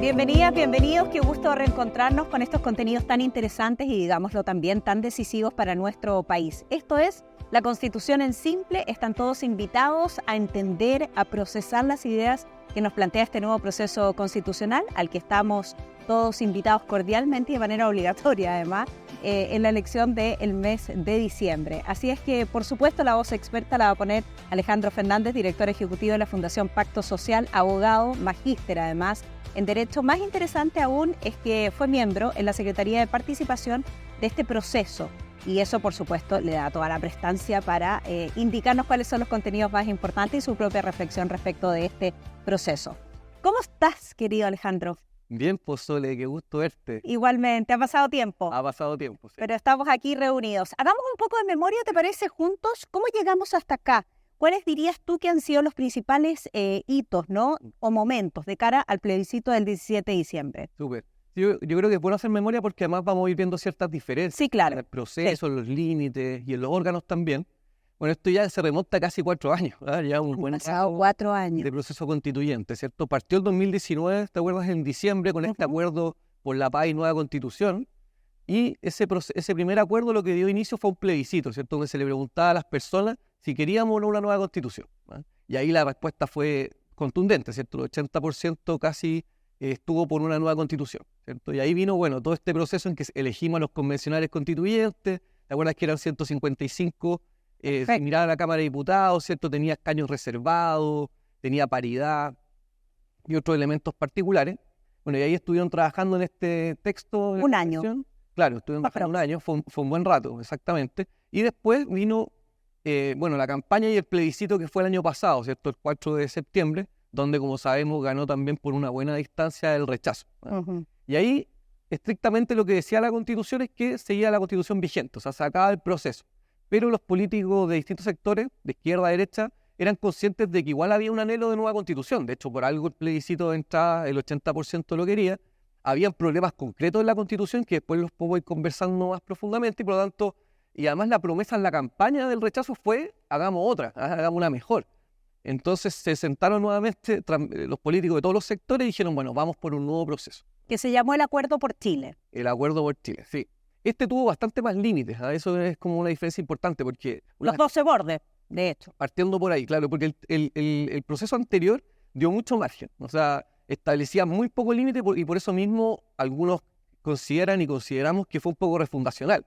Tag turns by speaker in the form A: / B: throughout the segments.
A: Bienvenidas, bienvenidos, qué gusto reencontrarnos con estos contenidos tan interesantes y digámoslo también tan decisivos para nuestro país. Esto es La Constitución en Simple. Están todos invitados a entender, a procesar las ideas que nos plantea este nuevo proceso constitucional, al que estamos todos invitados cordialmente y de manera obligatoria además, en la elección del mes de diciembre. Así es que, por supuesto, la voz experta la va a poner Alejandro Fernández, director ejecutivo de la Fundación Pacto Social, abogado, magíster además en Derecho. Más interesante aún es que fue miembro en la Secretaría de Participación de este proceso y eso, por supuesto, le da toda la prestancia para indicarnos cuáles son los contenidos más importantes y su propia reflexión respecto de este proceso. ¿Cómo estás, querido Alejandro?
B: Bien, pues Sole, qué gusto verte.
A: Igualmente, ha pasado tiempo.
B: Ha pasado tiempo, sí.
A: Pero estamos aquí reunidos. Hagamos un poco de memoria, ¿te parece, juntos? ¿Cómo llegamos hasta acá? ¿Cuáles dirías tú que han sido los principales hitos, ¿no? O momentos de cara al plebiscito del 17 de diciembre?
B: Súper. Yo creo que es bueno hacer memoria porque además vamos a ir viendo ciertas diferencias.
A: Sí, claro.
B: En el proceso, en los límites y en los órganos también. Bueno, esto ya se remonta a casi 4 años, ¿verdad? Ya un buen
A: pasado 4 años
B: de proceso constituyente, ¿cierto? Partió el 2019, ¿te acuerdas? En diciembre con este acuerdo por la paz y nueva constitución. Y ese primer acuerdo lo que dio inicio fue un plebiscito, ¿cierto? Donde se le preguntaba a las personas si queríamos o no una nueva constitución, ¿verdad? Y ahí la respuesta fue contundente, ¿cierto? El 80% casi estuvo por una nueva constitución, ¿cierto? Y ahí vino, bueno, todo este proceso en que elegimos a los convencionales constituyentes. ¿Te acuerdas que eran 155? Miraba a la Cámara de Diputados, ¿cierto? Tenía escaños reservados, tenía paridad y otros elementos particulares. Bueno, y ahí estuvieron trabajando en este texto.
A: Un año.
B: Claro, estuvieron trabajando un año, fue un buen rato, exactamente. Y después vino, la campaña y el plebiscito que fue el año pasado, ¿cierto? El 4 de septiembre, donde, como sabemos, ganó también por una buena distancia el rechazo. Y ahí, estrictamente lo que decía la Constitución es que seguía la Constitución vigente, o sea, se acaba el proceso. Pero los políticos de distintos sectores, de izquierda a derecha, eran conscientes de que igual había un anhelo de nueva constitución. De hecho, por algo el plebiscito de entrada, el 80% lo quería. Habían problemas concretos en la constitución que después los puedo ir conversando más profundamente y por lo tanto, y además la promesa en la campaña del rechazo fue, hagamos otra, hagamos una mejor. Entonces se sentaron nuevamente los políticos de todos los sectores y dijeron, bueno, vamos por un nuevo proceso.
A: Que se llamó el Acuerdo por Chile.
B: El Acuerdo por Chile, sí. Este tuvo bastante más límites, ¿eh? Eso es como una diferencia importante porque...
A: Los 12 bordes, de hecho.
B: Partiendo por ahí, claro, porque el proceso anterior dio mucho margen, o sea, establecía muy poco límite y por eso mismo algunos consideran y consideramos que fue un poco refundacional,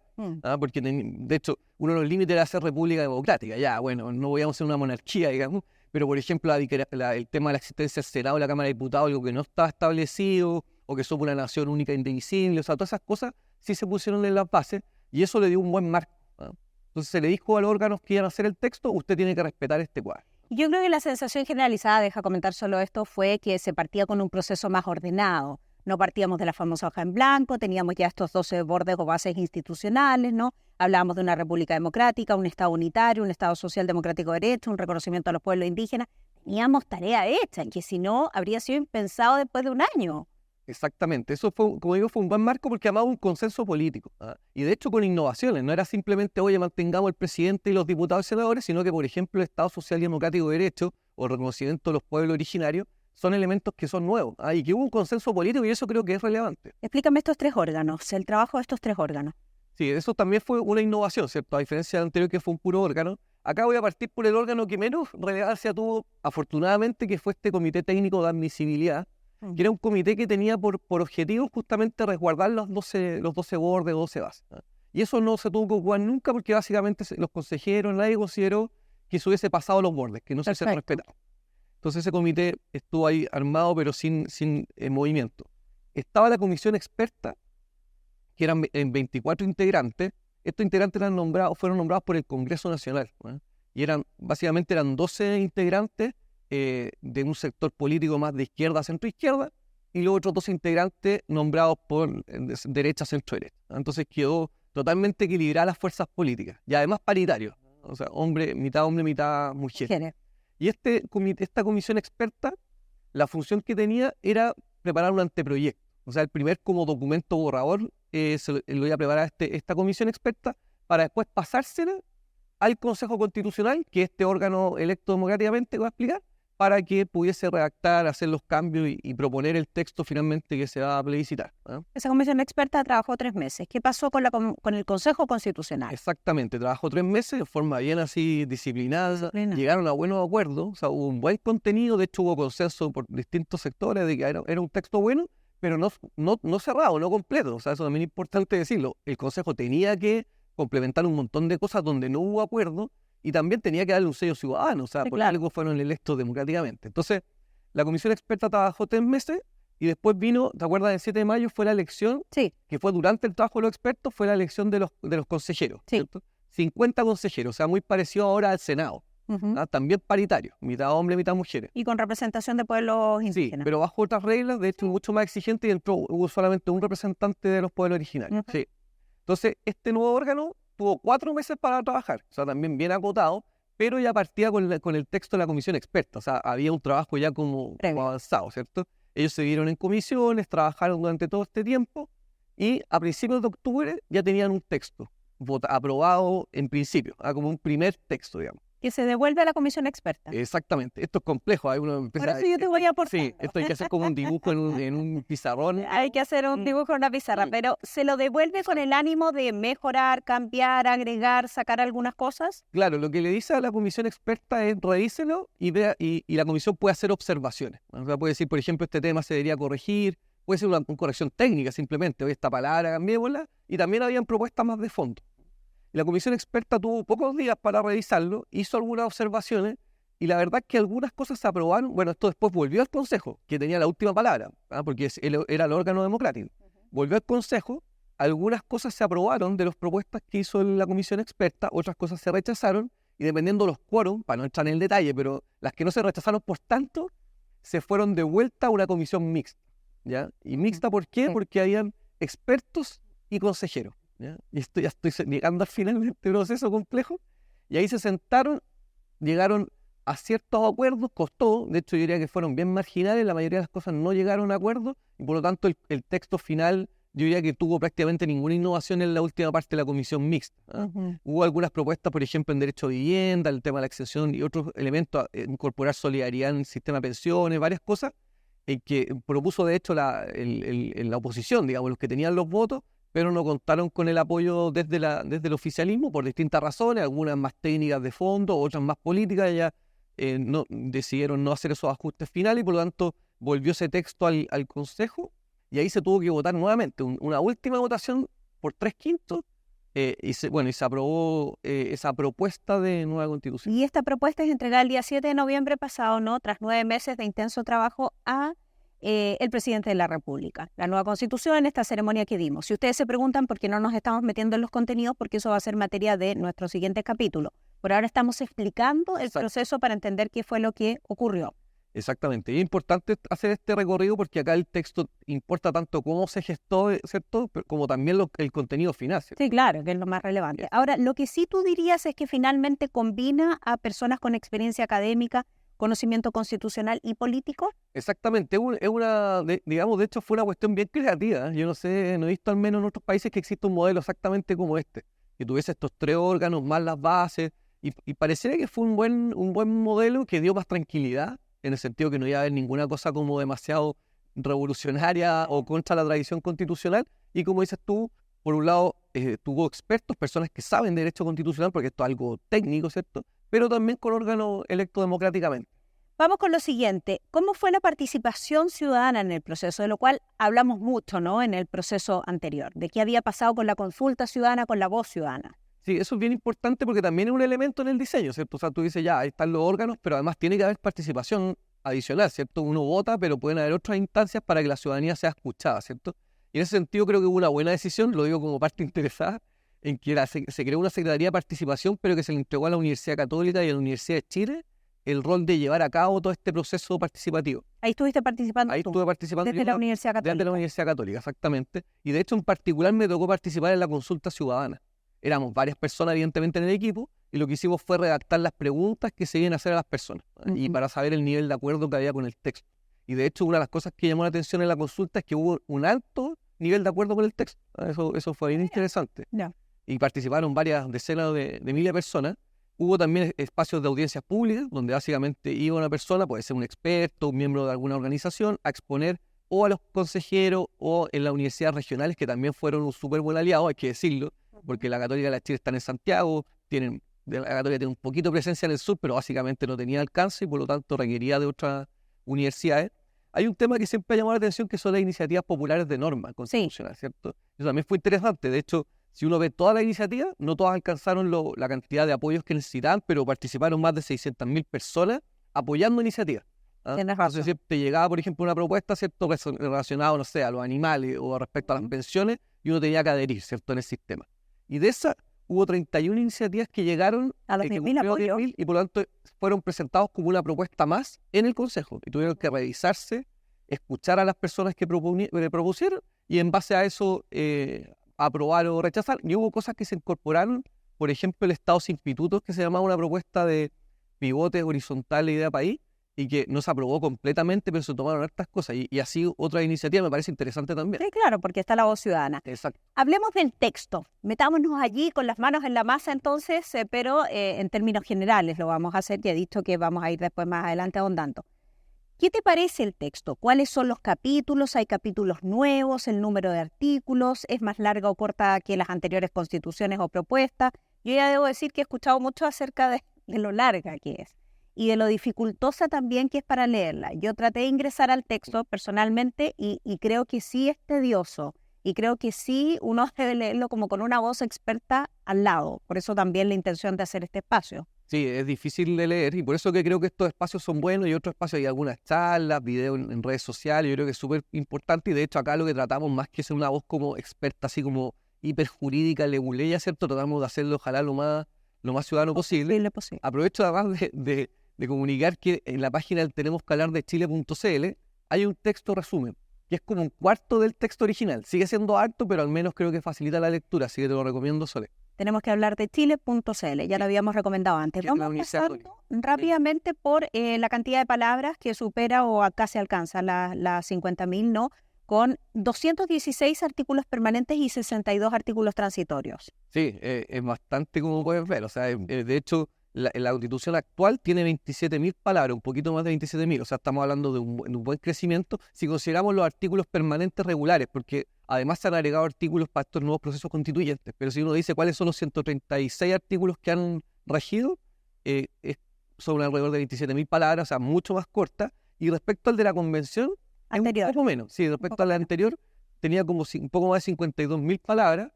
B: porque de hecho uno de los límites era ser república democrática, ya, bueno, no podíamos ser una monarquía, digamos, pero por ejemplo el tema de la existencia del Senado y la Cámara de Diputados, algo que no estaba establecido, o que somos una nación única e indivisible, o sea, todas esas cosas sí se pusieron en las bases y eso le dio un buen marco. Entonces se le dijo a los órganos que iban a hacer el texto, usted tiene que respetar este cuadro.
A: Yo creo que la sensación generalizada, deja comentar solo esto, fue que se partía con un proceso más ordenado. No partíamos de la famosa hoja en blanco, teníamos ya estos 12 bordes o bases institucionales, ¿no? Hablábamos de una república democrática, un Estado unitario, un Estado social democrático de derecho, un reconocimiento a los pueblos indígenas. Teníamos tarea hecha, que si no, habría sido impensado después de un año.
B: Exactamente, eso fue, como digo, fue un buen marco porque amaba un consenso político, y de hecho con innovaciones, no era simplemente, oye, mantengamos el presidente y los diputados y senadores, sino que, por ejemplo, el Estado Social y Democrático de Derecho o el reconocimiento de los pueblos originarios son elementos que son nuevos, y que hubo un consenso político y eso creo que es relevante.
A: Explícame estos 3 órganos, el trabajo de estos 3 órganos.
B: Sí, eso también fue una innovación, ¿cierto? A diferencia del anterior que fue un puro órgano. Acá voy a partir por el órgano que menos relevancia tuvo, afortunadamente, que fue este Comité Técnico de Admisibilidad, que era un comité que tenía por objetivo justamente resguardar los 12 bordes, 12 bases. Y eso no se tuvo que ocupar nunca porque básicamente los consejeros, nadie consideró que se hubiese pasado los bordes, que no se respetado. Entonces ese comité estuvo ahí armado pero sin movimiento. Estaba la comisión experta, que eran 24 integrantes. Estos integrantes fueron nombrados por el Congreso Nacional, y básicamente eran 12 integrantes de un sector político más de izquierda a centro-izquierda y los otros 2 integrantes nombrados por derecha a centro-derecha. Entonces quedó totalmente equilibrada las fuerzas políticas y además paritario, o sea, hombre, mitad mujer. Y esta comisión experta, la función que tenía era preparar un anteproyecto, o sea, el primer como documento borrador lo iba a preparar esta comisión experta para después pasársela al Consejo Constitucional, que este órgano electo democráticamente va a explicar, para que pudiese redactar, hacer los cambios y proponer el texto finalmente que se va a plebiscitar.
A: Esa comisión experta trabajó 3 meses. ¿Qué pasó con el Consejo Constitucional?
B: Exactamente, trabajó 3 meses de forma bien así disciplinada, llegaron a buenos acuerdos, o sea, hubo un buen contenido, de hecho hubo consenso por distintos sectores de que era un texto bueno, pero no cerrado, no completo, o sea, eso también es importante decirlo. El Consejo tenía que complementar un montón de cosas donde no hubo acuerdo, y también tenía que darle un sello ciudadano, o sea,
A: Sí,
B: por
A: claro.
B: algo fueron electos democráticamente. Entonces, la comisión experta trabajó 3 meses y después vino, ¿te acuerdas? El 7 de mayo fue la elección,
A: Sí.
B: que fue durante el trabajo de los expertos, fue la elección de los consejeros,
A: Sí.
B: ¿cierto? 50 consejeros, o sea, muy parecido ahora al Senado, también paritario, mitad hombres, mitad mujeres.
A: Y con representación de pueblos
B: Sí,
A: indígenas.
B: pero bajo otras reglas, de hecho, mucho más exigente, y hubo solamente un representante de los pueblos originarios. Sí. Entonces, este nuevo órgano tuvo 4 meses para trabajar, o sea, también bien acotado, pero ya partía con el texto de la comisión experta, o sea, había un trabajo ya como avanzado, ¿cierto? Ellos se dieron en comisiones, trabajaron durante todo este tiempo, y a principios de octubre ya tenían un texto aprobado en principio, como un primer texto, digamos.
A: Que se devuelve a la comisión experta.
B: Exactamente, esto es complejo. Hay uno
A: Por eso yo te voy a aportar.
B: Sí, esto hay que hacer como un dibujo en un pizarrón.
A: Hay que hacer un dibujo en una pizarra, pero ¿se lo devuelve con el ánimo de mejorar, cambiar, agregar, sacar algunas cosas?
B: Claro, lo que le dice a la comisión experta es revíselo y vea, y la comisión puede hacer observaciones. O sea, puede decir, por ejemplo, este tema se debería corregir, puede ser una corrección técnica simplemente, oye, esta palabra cambiémosla, y también habían propuestas más de fondo. La comisión experta tuvo pocos días para revisarlo, hizo algunas observaciones, y la verdad es que algunas cosas se aprobaron. Bueno, esto después volvió al Consejo, que tenía la última palabra, porque era el órgano democrático. Volvió al Consejo, algunas cosas se aprobaron de las propuestas que hizo la comisión experta, otras cosas se rechazaron, y dependiendo de los quórum, para no entrar en el detalle, pero las que no se rechazaron, por tanto, se fueron de vuelta a una comisión mixta, ¿ya? ¿Y mixta por qué? Porque habían expertos y consejeros, ¿ya? Y ya estoy llegando al final de este proceso complejo, y ahí se sentaron, llegaron a ciertos acuerdos, costó, de hecho yo diría que fueron bien marginales, la mayoría de las cosas no llegaron a acuerdos, y por lo tanto el texto final yo diría que tuvo prácticamente ninguna innovación en la última parte de la comisión mixta. Hubo algunas propuestas, por ejemplo, en derecho a vivienda, el tema de la exención y otros elementos, incorporar solidaridad en el sistema de pensiones, varias cosas, que propuso de hecho la oposición, digamos, los que tenían los votos, pero no contaron con el apoyo desde el oficialismo por distintas razones, algunas más técnicas de fondo, otras más políticas. Ya decidieron no hacer esos ajustes finales, y por lo tanto volvió ese texto al Consejo, y ahí se tuvo que votar nuevamente, una última votación por 3/5, y se aprobó esa propuesta de nueva constitución.
A: Y esta propuesta es entregada el día 7 de noviembre pasado, ¿no? Tras 9 meses de intenso trabajo a el presidente de la República. La nueva constitución, esta ceremonia que dimos. Si ustedes se preguntan por qué no nos estamos metiendo en los contenidos, porque eso va a ser materia de nuestro siguiente capítulo. Por ahora estamos explicando el proceso para entender qué fue lo que ocurrió.
B: Exactamente. Y es importante hacer este recorrido porque acá el texto importa tanto cómo se gestó, ¿cierto? Como también el contenido final, ¿cierto?
A: Sí, claro, que es lo más relevante. Ahora, lo que sí tú dirías es que finalmente combina a personas con experiencia académica, conocimiento constitucional y político.
B: Exactamente. Digamos, de hecho fue una cuestión bien creativa. Yo no sé, no he visto al menos en otros países que exista un modelo exactamente como este, que tuviese estos 3 órganos más las bases, y pareciera que fue un buen modelo que dio más tranquilidad, en el sentido que no iba a haber ninguna cosa como demasiado revolucionaria o contra la tradición constitucional, y como dices tú, por un lado tuvo expertos, personas que saben de derecho constitucional, porque esto es algo técnico, ¿cierto? Pero también con órganos electos democráticamente.
A: Vamos con lo siguiente. ¿Cómo fue la participación ciudadana en el proceso? De lo cual hablamos mucho, ¿no? En el proceso anterior, de qué había pasado con la consulta ciudadana, con la voz ciudadana.
B: Sí, eso es bien importante porque también es un elemento en el diseño, ¿cierto? O sea, tú dices, ya, ahí están los órganos, pero además tiene que haber participación adicional, ¿cierto? Uno vota, pero pueden haber otras instancias para que la ciudadanía sea escuchada, ¿cierto? Y en ese sentido creo que hubo una buena decisión, lo digo como parte interesada, en que se creó una Secretaría de Participación, pero que se le entregó a la Universidad Católica y a la Universidad de Chile el rol de llevar a cabo todo este proceso participativo.
A: Ahí estuviste participando
B: Ahí estuve participando
A: desde la Universidad Católica.
B: Desde la Universidad Católica, exactamente. Y de hecho, en particular, me tocó participar en la consulta ciudadana. Éramos varias personas, evidentemente, en el equipo, y lo que hicimos fue redactar las preguntas que se iban a hacer a las personas, y para saber el nivel de acuerdo que había con el texto. Y de hecho, una de las cosas que llamó la atención en la consulta es que hubo un alto nivel de acuerdo con el texto. Eso fue bien interesante.
A: No.
B: Y participaron varias decenas de miles de personas. Hubo también espacios de audiencias públicas, donde básicamente iba una persona, puede ser un experto, un miembro de alguna organización, a exponer o a los consejeros o en las universidades regionales, que también fueron un súper buen aliado, hay que decirlo, porque la Católica de la Chile está en Santiago, la Católica tiene un poquito de presencia en el sur, pero básicamente no tenía alcance y por lo tanto requería de otras universidades. Hay un tema que siempre ha llamado la atención, que son las iniciativas populares de norma constitucional, ¿cierto? Eso también fue interesante. De hecho, si uno ve todas las iniciativas, no todas alcanzaron la cantidad de apoyos que necesitaban, pero participaron más de 600.000 personas apoyando iniciativas.
A: Tienes razón.
B: Entonces, si te llegaba, por ejemplo, una propuesta, ¿cierto?, relacionada, no sé, a los animales o respecto a las pensiones, y uno tenía que adherir, ¿cierto?, en el sistema. Y de esas hubo 31 iniciativas que llegaron
A: A los 10.000 apoyos.
B: y por lo tanto fueron presentados como una propuesta más en el Consejo. Y tuvieron que revisarse, escuchar a las personas que propusieron y en base a eso aprobar o rechazar. Y hubo cosas que se incorporaron, por ejemplo, el Estado sin pitutos, que se llamaba una propuesta de pivote horizontal de idea país, y que no se aprobó completamente, pero se tomaron hartas cosas. Y así otra iniciativa me parece interesante también.
A: Sí, claro, porque está la voz ciudadana.
B: Exacto.
A: Hablemos del texto. Metámonos allí con las manos en la masa entonces, pero en términos generales lo vamos a hacer. Ya he dicho que vamos a ir después más adelante ahondando. ¿Qué te parece el texto? ¿Cuáles son los capítulos? ¿Hay capítulos nuevos? ¿El número de artículos? ¿Es más larga o corta que las anteriores constituciones o propuestas? Yo ya debo decir que he escuchado mucho acerca de lo larga que es y de lo dificultosa también que es para leerla. Yo traté de ingresar al texto personalmente y creo que sí es tedioso y creo que sí uno debe leerlo como con una voz experta al lado. Por eso también la intención de hacer este espacio.
B: Sí, es difícil de leer y por eso que creo que estos espacios son buenos y otros espacios hay algunas charlas, videos en redes sociales. Yo creo que es súper importante y de hecho acá lo que tratamos más que ser una voz como experta, así como hiperjurídica, leguleya, ¿cierto? Tratamos de hacerlo ojalá lo más ciudadano posible. Aprovecho además de comunicar que en la página del Tenemos que hablar de Chile.cl hay un texto resumen, que es como un cuarto del texto original. Sigue siendo harto, pero al menos creo que facilita la lectura, así que te lo recomiendo, Sole.
A: Tenemos que hablar de Chile.cl, ya lo habíamos recomendado antes. Vamos pasando rápidamente por la cantidad de palabras que supera o casi alcanza las 50.000, ¿no? Con 216 artículos permanentes y 62 artículos transitorios.
B: Sí, es bastante, como puedes ver. O sea, de hecho, la Constitución actual tiene 27.000 palabras, un poquito más de 27.000. O sea, estamos hablando de un buen crecimiento si consideramos los artículos permanentes regulares, porque además se han agregado artículos para estos nuevos procesos constituyentes. Pero si uno dice cuáles son los 136 artículos que han regido, son alrededor de 27.000 palabras, o sea, mucho más corta. Y respecto al de la convención,
A: anterior.
B: Un poco menos. Sí, respecto a la anterior, tenía como un poco más de 52.000 palabras,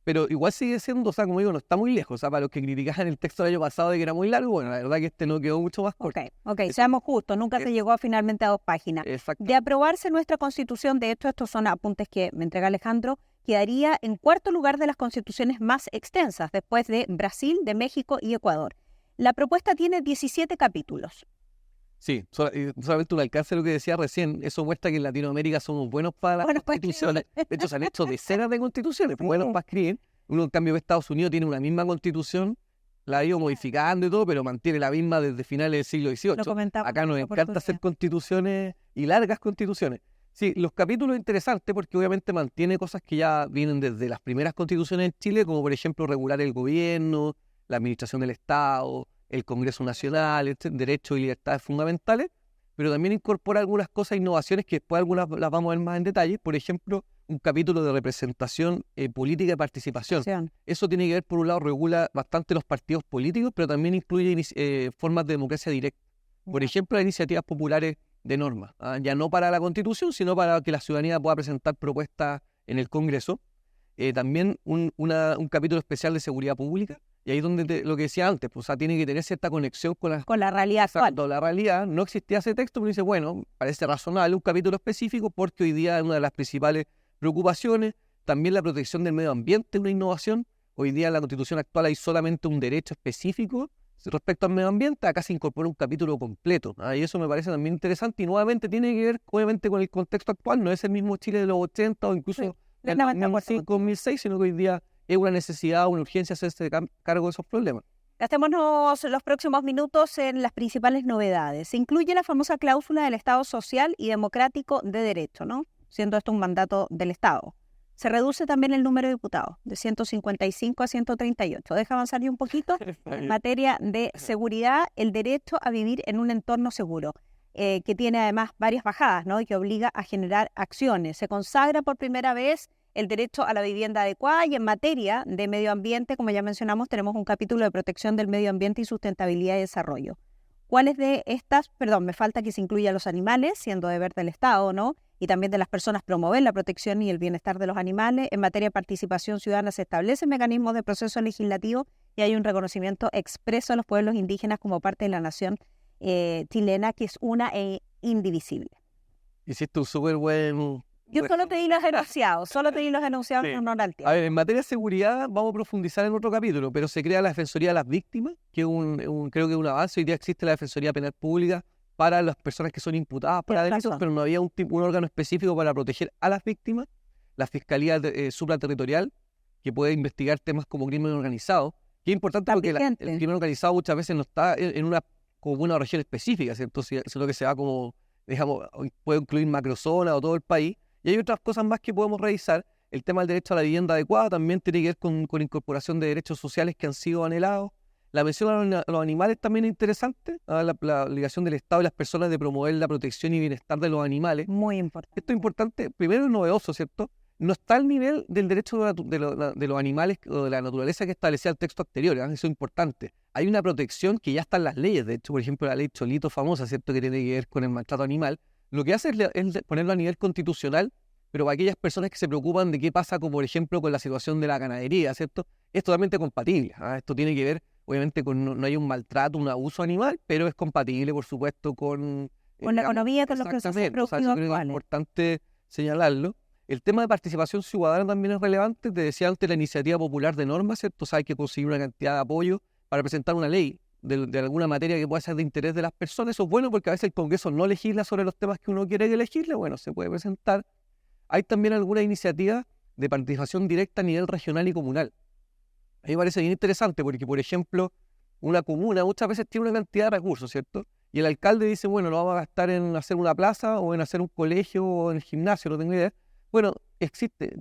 B: pero igual sigue siendo, o sea, como digo, no está muy lejos. O sea, para los que criticaban el texto del año pasado de que era muy largo, bueno, la verdad que este no quedó mucho más corto.
A: Ok, seamos justos, nunca se llegó finalmente a 2 páginas.
B: Exacto.
A: De aprobarse nuestra Constitución, de hecho, estos son apuntes que me entrega Alejandro, quedaría en 4º lugar de las constituciones más extensas, después de Brasil, de México y Ecuador. La propuesta tiene 17 capítulos.
B: Sí, solamente un alcance de lo que decía recién. Eso muestra que en Latinoamérica somos buenos para las constituciones. De hecho, se han hecho decenas de constituciones, buenos para escribir. Uno, en cambio, de Estados Unidos tiene una misma constitución, la ha ido modificando y todo, pero mantiene la misma desde finales del siglo XVIII. Acá nos encanta hacer constituciones y largas constituciones. Sí, los capítulos interesantes porque obviamente mantiene cosas que ya vienen desde las primeras constituciones en Chile, como por ejemplo regular el gobierno, la administración del Estado, el Congreso Nacional, derechos y libertades fundamentales, pero también incorpora algunas cosas, innovaciones que después algunas las vamos a ver más en detalle. Por ejemplo, un capítulo de representación política y participación. Eso tiene que ver, por un lado, regula bastante los partidos políticos, pero también incluye formas de democracia directa. Por ejemplo, las iniciativas populares de norma, ya no para la Constitución, sino para que la ciudadanía pueda presentar propuestas en el Congreso. También un capítulo especial de seguridad pública. Y ahí es donde lo que decía antes, pues, o sea, tiene que tener cierta conexión con la
A: realidad actual.
B: La realidad, no existía ese texto, pero dice, bueno, parece razonable un capítulo específico porque hoy día es una de las principales preocupaciones. También la protección del medio ambiente es una innovación. Hoy día en la Constitución actual hay solamente un derecho específico respecto al medio ambiente. Acá se incorpora un capítulo completo, y eso me parece también interesante y nuevamente tiene que ver, obviamente, con el contexto actual. No es el mismo Chile de los 80 o incluso del 2005-2006, sino que hoy día es una necesidad, una urgencia hacerse cargo de esos problemas.
A: Gastémonos los próximos minutos en las principales novedades. Se incluye la famosa cláusula del Estado social y democrático de derecho, ¿no? Siendo esto un mandato del Estado. Se reduce también el número de diputados, de 155 a 138. Deja avanzar yo un poquito. En materia de seguridad, el derecho a vivir en un entorno seguro, que tiene además varias bajadas, ¿no? Y que obliga a generar acciones. Se consagra por primera vez el derecho a la vivienda adecuada y en materia de medio ambiente, como ya mencionamos, tenemos un capítulo de protección del medio ambiente y sustentabilidad y desarrollo. ¿Cuáles de estas? Perdón, me falta que se incluya a los animales, siendo deber del Estado, ¿no? Y también de las personas promover la protección y el bienestar de los animales. En materia de participación ciudadana se establecen mecanismos de proceso legislativo y hay un reconocimiento expreso a los pueblos indígenas como parte de la nación chilena, que es una e indivisible.
B: Hiciste un súper buen...
A: Yo solo te di los enunciados, sí. En honor al tiempo.
B: A ver, en materia de seguridad vamos a profundizar en otro capítulo, pero se crea la Defensoría de las Víctimas, que es creo que es un avance. Hoy día existe la Defensoría Penal Pública para las personas que son imputadas para delitos, pero no había un órgano específico para proteger a las víctimas. La Fiscalía Supraterritorial, que puede investigar temas como crimen organizado, que es importante porque el crimen organizado muchas veces no está en como una región específica, ¿cierto? Sino que se va como, digamos, puede incluir macrozonas o todo el país. Y hay otras cosas más que podemos revisar. El tema del derecho a la vivienda adecuada también tiene que ver con incorporación de derechos sociales que han sido anhelados. La mención a los animales también es interesante, la obligación del Estado y las personas de promover la protección y bienestar de los animales.
A: Muy importante.
B: Esto es importante, primero es novedoso, ¿cierto? No está al nivel del derecho de los animales o de la naturaleza que establecía el texto anterior, ¿eh? Eso es importante. Hay una protección que ya está en las leyes, de hecho, por ejemplo, la ley Cholito famosa, ¿cierto?, que tiene que ver con el maltrato animal. Lo que hace es ponerlo a nivel constitucional, pero para aquellas personas que se preocupan de qué pasa, como por ejemplo, con la situación de la ganadería, ¿cierto? Es totalmente compatible. Esto tiene que ver, obviamente, con no hay un maltrato, un abuso animal, pero es compatible, por supuesto, con
A: la economía, con los procesos productivos actuales.
B: Es importante señalarlo. El tema de participación ciudadana también es relevante. Te decía antes la iniciativa popular de normas, ¿cierto? O sea, hay que conseguir una cantidad de apoyo para presentar una ley de alguna materia que pueda ser de interés de las personas. Eso es bueno porque a veces el Congreso no legisla sobre los temas que uno quiere que legisle. Bueno, se puede presentar. Hay también algunas iniciativas de participación directa a nivel regional y comunal. A mí me parece bien interesante porque, por ejemplo, una comuna muchas veces tiene una cantidad de recursos, ¿cierto? Y el alcalde dice, bueno, lo vamos a gastar en hacer una plaza o en hacer un colegio o en el gimnasio, no tengo idea. Bueno,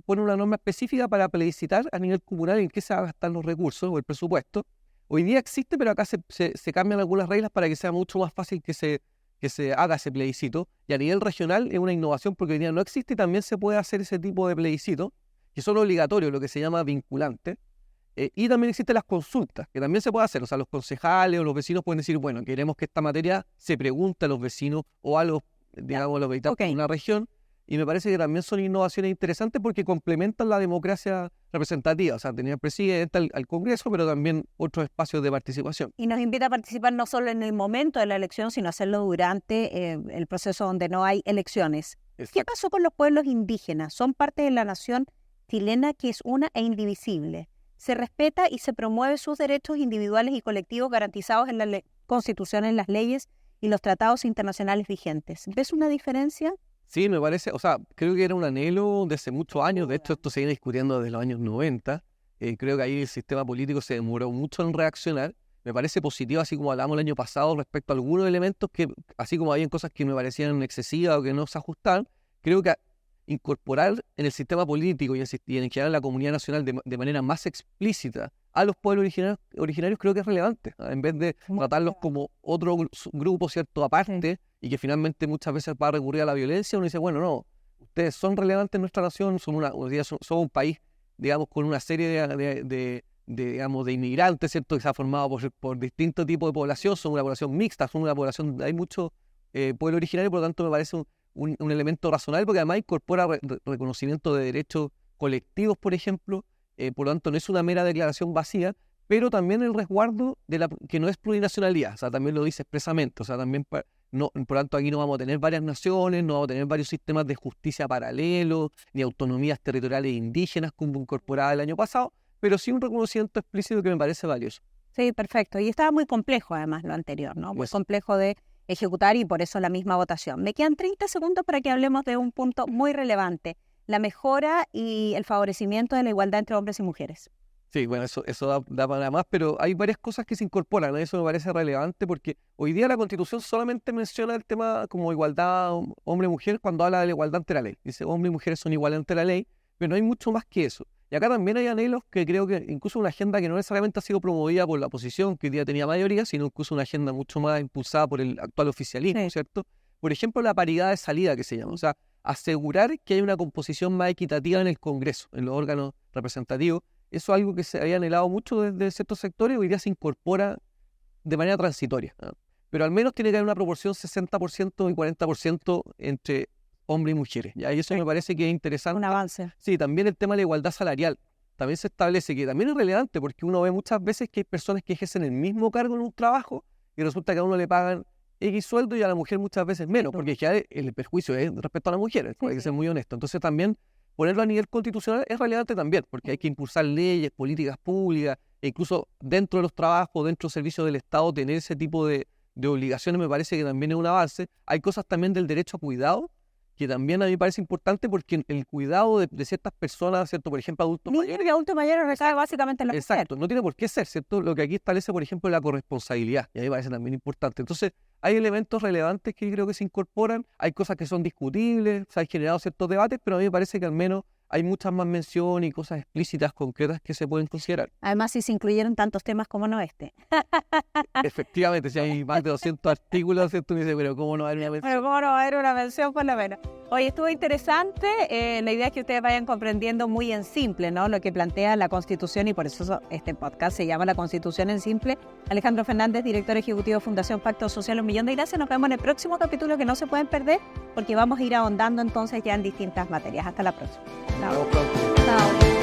B: pone una norma específica para plebiscitar a nivel comunal en qué se van a gastar los recursos o el presupuesto. Hoy día existe, pero acá se cambian algunas reglas para que sea mucho más fácil que se haga ese plebiscito. Y a nivel regional es una innovación porque hoy día no existe y también se puede hacer ese tipo de plebiscito, que son obligatorios, lo que se llama vinculante. Y también existen las consultas, que también se puede hacer. O sea, los concejales o los vecinos pueden decir, bueno, queremos que esta materia se pregunte a los vecinos o a los, digamos, los habitantes de una región. Y me parece que también son innovaciones interesantes porque complementan la democracia representativa. O sea, tenía el presidente, al Congreso, pero también otros espacios de participación.
A: Y nos invita a participar no solo en el momento de la elección, sino hacerlo durante el proceso donde no hay elecciones. Exacto. ¿Qué pasó con los pueblos indígenas? Son parte de la nación chilena que es una e indivisible. Se respeta y se promueve sus derechos individuales y colectivos garantizados en la Constitución, en las leyes y los tratados internacionales vigentes. ¿Ves una diferencia?
B: Sí, me parece, o sea, creo que era un anhelo de hace muchos años. De hecho, esto se viene discutiendo desde los años 90. Creo que ahí el sistema político se demoró mucho en reaccionar. Me parece positivo, así como hablamos el año pasado, respecto a algunos elementos que, así como habían cosas que me parecían excesivas o que no se ajustaban, creo que incorporar en el sistema político y en general en la comunidad nacional de manera más explícita a los pueblos originarios creo que es relevante, ¿no? En vez de tratarlos como otro grupo, ¿cierto?, aparte, y que finalmente muchas veces va a recurrir a la violencia, uno dice, bueno, no, ustedes son relevantes en nuestra nación, son un país, digamos, con una serie digamos, de inmigrantes, ¿cierto?, que se ha formado por distintos tipos de población, son una población mixta, son una población, hay mucho pueblo originario, por lo tanto me parece un elemento razonable, porque además incorpora reconocimiento de derechos colectivos, por ejemplo. Por lo tanto no es una mera declaración vacía, pero también el resguardo que no es plurinacionalidad, o sea, también lo dice expresamente, o sea, también por lo tanto aquí no vamos a tener varias naciones, no vamos a tener varios sistemas de justicia paralelos, ni autonomías territoriales indígenas como incorporadas el año pasado, pero sí un reconocimiento explícito que me parece valioso.
A: Sí, perfecto, y estaba muy complejo además lo anterior, ¿no? Muy complejo de ejecutar y por eso la misma votación. Me quedan 30 segundos para que hablemos de un punto muy relevante, la mejora y el favorecimiento de la igualdad entre hombres y mujeres.
B: Sí, bueno, eso da para más, pero hay varias cosas que se incorporan, ¿no? Eso me parece relevante porque hoy día la Constitución solamente menciona el tema como igualdad hombre-mujer cuando habla de la igualdad ante la ley. Dice, hombres y mujeres son iguales ante la ley, pero no hay mucho más que eso. Y acá también hay anhelos que creo que incluso una agenda que no necesariamente ha sido promovida por la oposición, que hoy día tenía mayoría, sino incluso una agenda mucho más impulsada por el actual oficialismo,
A: Sí.
B: ¿cierto? Por ejemplo, la paridad de salida que se llama, o sea, asegurar que hay una composición más equitativa en el Congreso, en los órganos representativos. Eso es algo que se había anhelado mucho desde ciertos sectores y hoy día se incorpora de manera transitoria, ¿no? Pero al menos tiene que haber una proporción 60% y 40% entre hombres y mujeres, ¿ya? Y eso me parece que es interesante.
A: Un avance.
B: Sí, también el tema de la igualdad salarial. También se establece que también es relevante porque uno ve muchas veces que hay personas que ejercen el mismo cargo en un trabajo y resulta que a uno le pagan X sueldo y a la mujer muchas veces menos, porque ya el perjuicio es respecto a la mujer, hay que ser muy honesto. Entonces también ponerlo a nivel constitucional es relevante también, porque hay que impulsar leyes, políticas públicas, e incluso dentro de los trabajos, dentro del servicio del Estado, tener ese tipo de obligaciones me parece que también es un avance. Hay cosas también del derecho a cuidado, que también a mí me parece importante porque el cuidado de ciertas personas, ¿cierto? Por ejemplo, adultos mayores.
A: Y adultos mayores recae básicamente en la mujer.
B: Exacto, no tiene por qué ser, ¿cierto? Lo que aquí establece, por ejemplo, la corresponsabilidad, y a mí me parece también importante. Entonces, hay elementos relevantes que creo que se incorporan, hay cosas que son discutibles, se han generado ciertos debates, pero a mí me parece que al menos hay muchas más menciones y cosas explícitas, concretas que se pueden considerar.
A: Además, si se incluyeron tantos temas como no este.
B: Efectivamente, si hay más de 200 artículos, ¿cierto? Uno dice, pero ¿cómo no va a haber una mención?
A: Pero ¿cómo no va a haber una mención por lo menos? Oye, estuvo interesante. La idea es que ustedes vayan comprendiendo muy en simple, ¿no? Lo que plantea la Constitución, y por eso este podcast se llama La Constitución en Simple. Alejandro Fernández, director ejecutivo de Fundación Pacto Social, 1.000.000 de gracias. Nos vemos en el próximo capítulo que no se pueden perder, porque vamos a ir ahondando entonces ya en distintas materias. Hasta la próxima.
B: Nos vemos pronto.
A: Chao.